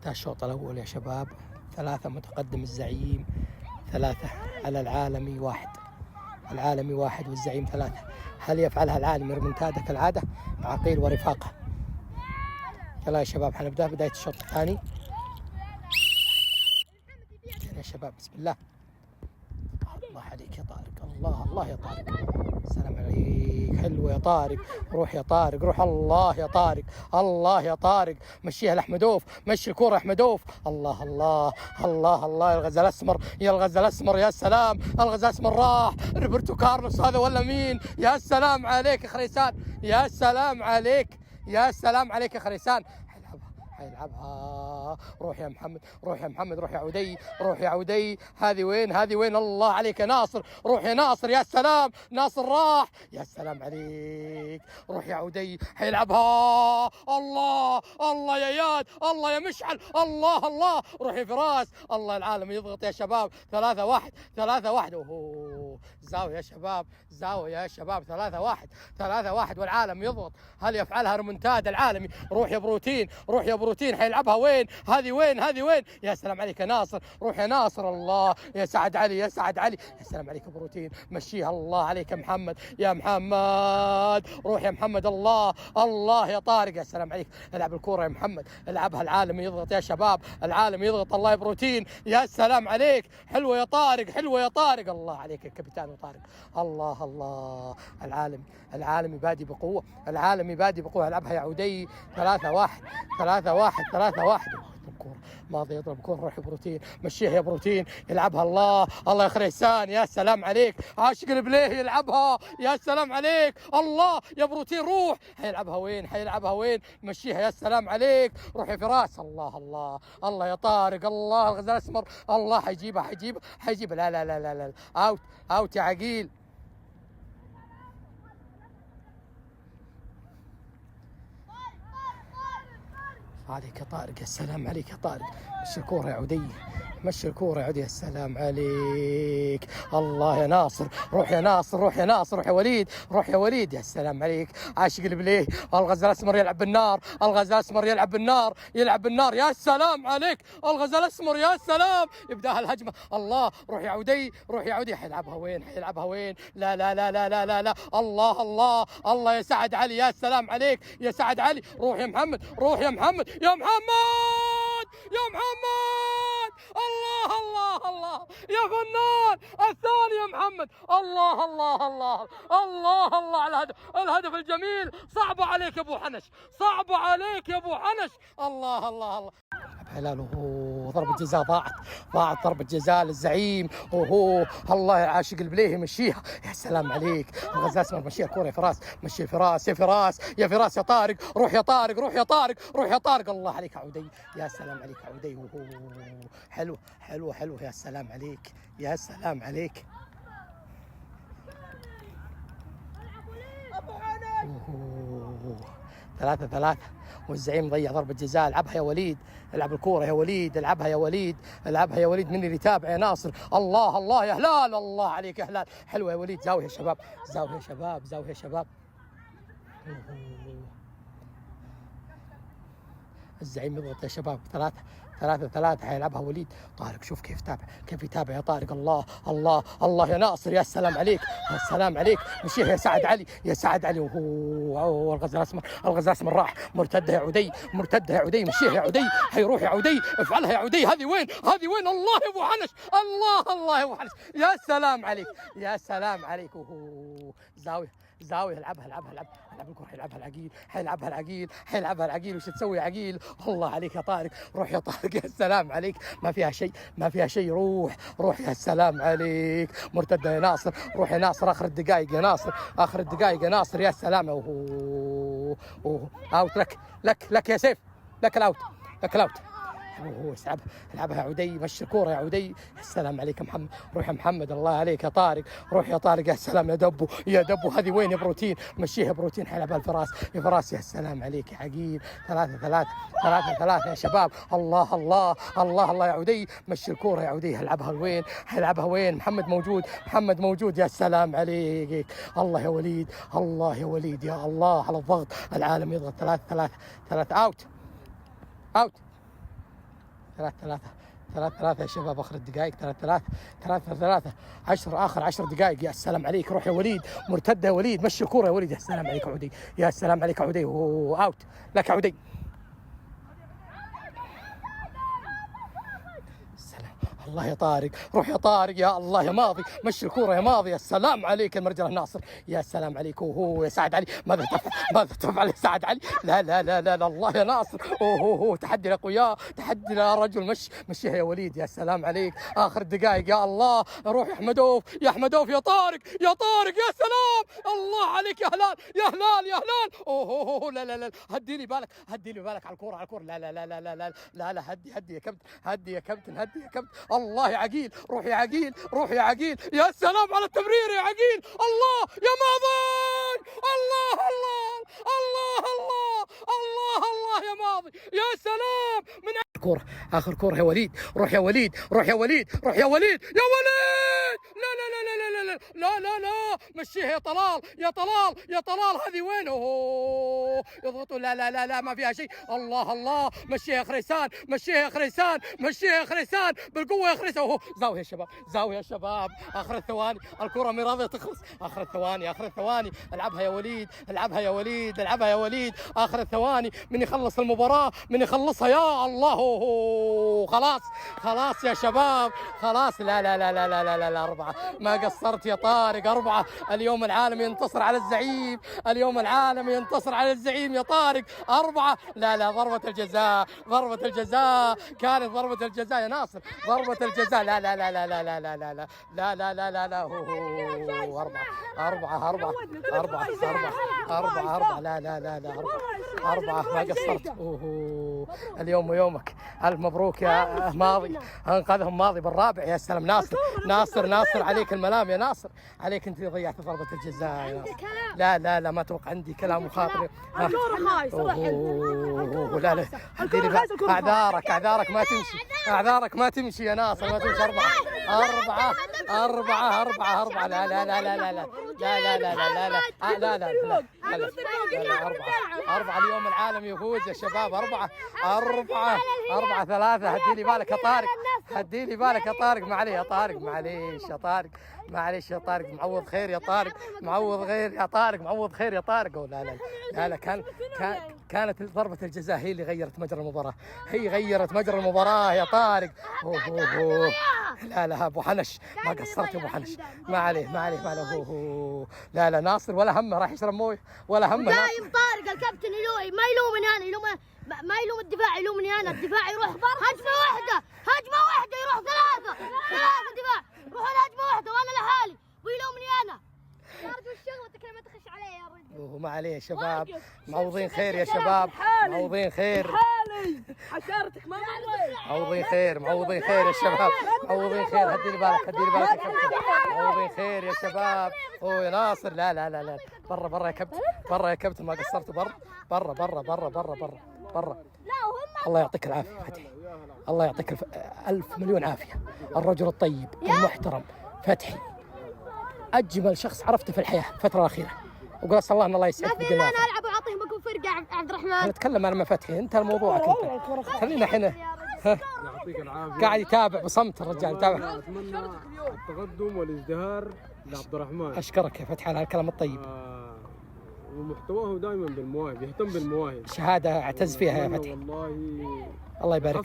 انتهى الشوط الأول يا شباب، 3 متقدم الزعيم، 3 على العالمي 1. العالمي 1 والزعيم 3. هل يفعلها العالمي ريمونتادا كالعادة مع عقيل ورفاقه؟ يلا يا شباب حنبدأ بداية الشوط الثاني يا شباب. بسم الله. الله عليك يا طارق، الله الله يا طارق، السلام عليك. حلو يا طارق، روح يا طارق، روح. الله يا طارق، الله يا طارق، مشيها لأحمدوف، مشي الكورة أحمدوف. الله الله الله الله يا الغزال الأسمر، يا الغزال الأسمر، يا سلام. الغزال الأسمر راح، روبرتو كارلوس هذا ولا مين؟ يا سلام عليك يا خريسان، يا سلام عليك، يا سلام عليك يا خريسان. حيلعبها، روح يا محمد، روح يا محمد، روح يا عدي، روح يا عدي. هذه وين، هذه وين؟ الله عليك يا ناصر، روح يا ناصر. يا سلام، ناصر راح، يا سلام عليك، روح يا عدي. حيلعبها، الله الله يا اياد، الله يا مشعل، الله الله. روح يا فراس، الله العالم يضغط يا شباب. 3-1 3-1. اوه زاوية يا شباب، زاوية يا شباب. 3-1 3-1 والعالم يضغط. هل يفعلها ريمونتادا العالمي؟ روح يا بروتين، روح يا بروتين. حيلعبها وين؟ هذه وين، هذه وين؟ يا سلام عليك يا ناصر، روح يا ناصر. الله يا سعد علي، يا سعد علي، يا سلام عليك يا بروتين، مشيها. الله عليك يا محمد، يا محمد، روح يا محمد. الله الله يا طارق، يا سلام عليك. العب الكورة يا محمد، العبها. العالم يضغط يا شباب، العالم يضغط. الله يا بروتين، يا سلام عليك. حلوة يا طارق، حلوة يا طارق. الله عليك يا كابتن وطارق. الله الله. العالم يبادي بقوة، العالم يبادي بقوة. العبها يا عدي. 3-1 3-1 3-1. الكورة ماضي، يضرب كورة. روح يا بروتين، مشيها يا بروتين، يلعبها. الله الله يا خريسان، يا سلام عليك. عاشق البليه يلعبها، يا سلام عليك. الله يا بروتين، روح. حيلعبها وين، حيلعبها وين؟ مشيها، يا سلام عليك. روح يا فراس. الله الله الله يا طارق. الله الغزال الاسمر، الله حيجيبها، حيجيبها. لا لا لا لا لا، اوت اوت يا عقيل. عليك يا طارق، يا سلام عليك يا طارق. مشي الكورة يا عدي، مشي الكورة يا عدي. يا سلام عليك. الله يا ناصر، روح يا ناصر، روح يا ناصر، روح يا وليد، روح يا وليد. يا سلام عليك. عاشق البليه. الغزال الاسمر يلعب بالنار، الغزال الاسمر يلعب بالنار، يلعب بالنار. يا سلام عليك. الغزال الاسمر، يا سلام. يبداها الهجمة. الله، روح يا عدي، روح يا عدي. حيلعبها وين، حيلعبها وين؟ لا لا لا لا لا لا لا. الله الله الله يا سعد علي، يا سلام عليك يا سعد علي. روح يا محمد، روح يا محمد، يا محمد، يا محمد. الله الله الله يا فنان. الثاني يا محمد. الله الله الله الله الله على الهدف، الهدف الجميل. صعب عليك يا ابو حنش، صعب عليك يا ابو حنش. الله الله الله. هلال، اوه ضربة جزاء، ضاعت ضربة جزاء للزعيم. اوه الله يا عاشق البليه، مشيها. يا سلام عليك. الغزال الاسمر مشيها الكورة يا فراس، مشي فراس، يا فراس، يا فراس، يا طارق. روح يا طارق، روح يا طارق، روح يا طارق. الله عليك يا عدي، يا سلام عليك يا عدي. اوه حلوة حلوة حلوة. يا سلام عليك، يا سلام عليك. اوه 3-3 والزعيم ضيع ضربة جزاء. العبها يا وليد، العب الكورة يا وليد، العبها يا وليد، العبها يا وليد. من اللي يتابع يا ناصر. الله الله يا هلال، الله عليك يا هلال. حلوة يا وليد. زاوية يا شباب، زاوية يا شباب، زاوية يا شباب. الزعيم يضغط يا شباب. 3-3 حيلعبها وليد. طارق شوف كيف يتابع، كيف يتابع يا طارق. الله الله الله يا ناصر، يا سلام عليك، يا سلام عليك. مشيها يا سعد علي، يا سعد علي. اوه الغزال الاسمر، الغزال الاسمر راح. مرتده يا عدي، مرتده يا عدي. مشيها يا عدي، حيروح يا عدي. افعلها يا عدي. هذه وين، هذه وين؟ الله يا ابو حنش، الله الله يا ابو حنش. يا سلام عليك، يا سلام عليك. اوه زاويه، زاويه. العبها العبها العب، العب الكره. حيلعبها العقيل، حيلعبها العقيل، حيلعبها العقيل. وش تسوي يا عقيل؟ الله عليك يا طارق، روح يا طارق. يا سلام عليك. ما فيها شيء، ما فيها شيء. روح روح. يا سلام عليك. مرتده يا ناصر، روح يا ناصر. اخر الدقائق يا ناصر، اخر الدقائق يا ناصر. يا سلام. اوه اوت. لك يا سيف، لك الاوت، لك الاوت. اوه اسحبها، العبها يا عدي. مشي الكوره يا عدي. السلام عليك يا محمد، روح يا محمد. الله عليك يا طارق، روح يا طارق. يا سلام يا دبو، يا دبو. هذه وين يا بروتين؟ مشيها يا بروتين. حيلعبها الفراس، يا فراس. يا سلام عليك يا عقيل. 3-3 يا شباب. الله الله الله الله يا عدي. مشي الكوره يا عدي. العبها وين، حيلعبها وين؟ محمد موجود، محمد موجود. يا سلام عليك. الله يا وليد، الله يا وليد. يا الله على الضغط. العالم يضغط. 3-3 اوت، اوت. ثلاثة يا شباب، آخر الدقائق. ثلاثة 10 آخر 10 دقائق. يا سلام عليك، روح يا وليد، مرتدة يا وليد، مشي الكورة يا وليد. يا سلام عليك عودي، يا سلام عليك عودي، أوت لك عودي. الله يا طارق، روح يا طارق، يا الله يا ماضي، مشي الكورة يا ماضي. يا سلام عليك المرجله ناصر، يا سلام عليك. يا سعد علي، ماذا تفعل يا سعد علي؟ لا لا لا لا, لا الله يا ناصر. تحدي الاقوياء، تحدي يا رجل، مشيها يا وليد. يا سلام عليك، اخر الدقائق. يا الله، روح يا احمدوف، يا احمدوف، يا طارق، يا طارق، يا سلام الله عليك يا هلال، يا هلال، يا هلال. لا لا لا، هدي لي بالك على الكورة، لا لا لا لا لا لا لا لا، هدي يا كابتن، هدي يا كابتن. الله يا عقيل، روح يا عقيل، روح يا عقيل. يا سلام على التمرير يا عقيل. الله يا ماضي، الله الله الله الله الله الله يا ماضي. يا سلام من كورة، آخر كورة يا وليد، روح يا وليد، روح يا وليد، روح يا وليد، يا وليد. لا لا لا لا لا لا لا لا لا، مشيها يا طلال، يا طلال، يا طلال. هذه وين؟ يضغطوا. لا لا لا لا، ما فيها شيء. الله الله، مشيها يا خريسان، مشيها يا خريسان، مشيها يا خريسان، بالقوة يا خريسان. زاوية يا شباب، زاوية يا شباب، آخر الثواني، الكرة ما راضية تخلص. آخر الثواني، آخر الثواني، العبها يا وليد، العبها يا وليد، العبها يا وليد. آخر الثواني، من يخلص المباراة، من يخلصها. يا الله، خلاص يا شباب، خلاص. لا لا لا لا لا لا لا، 4 ما قصرت يا طارق، 4. اليوم العالم ينتصر على الزعيم، اليوم العالم ينتصر على الزعيم يا طارق. 4. لا لا، ضربة الجزاء، ضربة الجزاء، كانت ضربة الجزاء يا ناصر، ضربة الجزاء. لا لا لا لا لا لا لا لا لا لا لا لا لا. 4. لا لا لا لا، 4 ما قصرت. اليوم يومك، ألف مبروك يا ماضي، أنقذهم ماضي بالرابع. يا سلام ناصر عليك الملام يا ناصر، عليك أنت ضيعت ضربة الجزاء يا ناصر. لا لا لا، ما توقع عندي كلام مخاطر. لا لا، أعذارك ما تمشي، أعذارك ما تمشي يا ناصر، ما تمشي. 4. لا لا لا لا لا لا لا لا لا لا لا لا. 4 اليوم العالم يفوز يا شباب. 4 3. هدي لي بالك يا طارق، هدي لي بالك يا طارق. معليش يا طارق، معليش يا طارق، معوض خير يا طارق، معوض خير يا طارق، معوض خير يا طارق. لا لا لا لا، كانت ضربة الجزاء هي اللي غيرت مجرى المباراة، هي غيرت مجرى المباراة يا طارق. لا ابو حنش، ما قصرت يا ابو حنش، ما عليه. لا لا، ناصر ولا همه، راح يشرب مويه ولا همه. دايم طارق الكابتن ما يلومني انا، ما يلوم الدفاع، يلومني انا. الدفاع يروح هجمه واحده يروح 3 دفاع، يروح الهجمه واحده وانا لحالي ويلومني انا. يا رجل الشغل انت كلمه تخش علي يا رجل. ما عليه يا شباب، معوضين خير يا شباب، معوضين خير. عشارتك ما معوضين خير يا شباب، معوضين خير. هدي لي بالك يا كابتن، معوضين خير يا شباب. يا ناصر. لا لا لا لا، برا يا كابتن، ما قصرت. برا. الله يعطيك العافية فتحي، الله يعطيك ألف مليون عافية. الرجل الطيب المحترم فتحي، أجمل شخص عرفته في الحياة الفترة الأخيرة، وقول أسأل الله أن الله يسعدك. لا في انا العب واعطيهم بكون فرقة عبد الرحمن. أنا أتكلم أنا مع فتحي، أنت موضوعك أنت، خلينا احنا. يعطيك العافية. قاعد يتابع بصمت الرجال، يتابع. أتمنى التقدم والازدهار لعبد الرحمن. أشكرك يا فتحي على الكلام الطيب. ومحتواه دائما بالمواهب، يهتم بالمواهب، شهادة أعتز فيها يا فتحي، والله الله يبارك.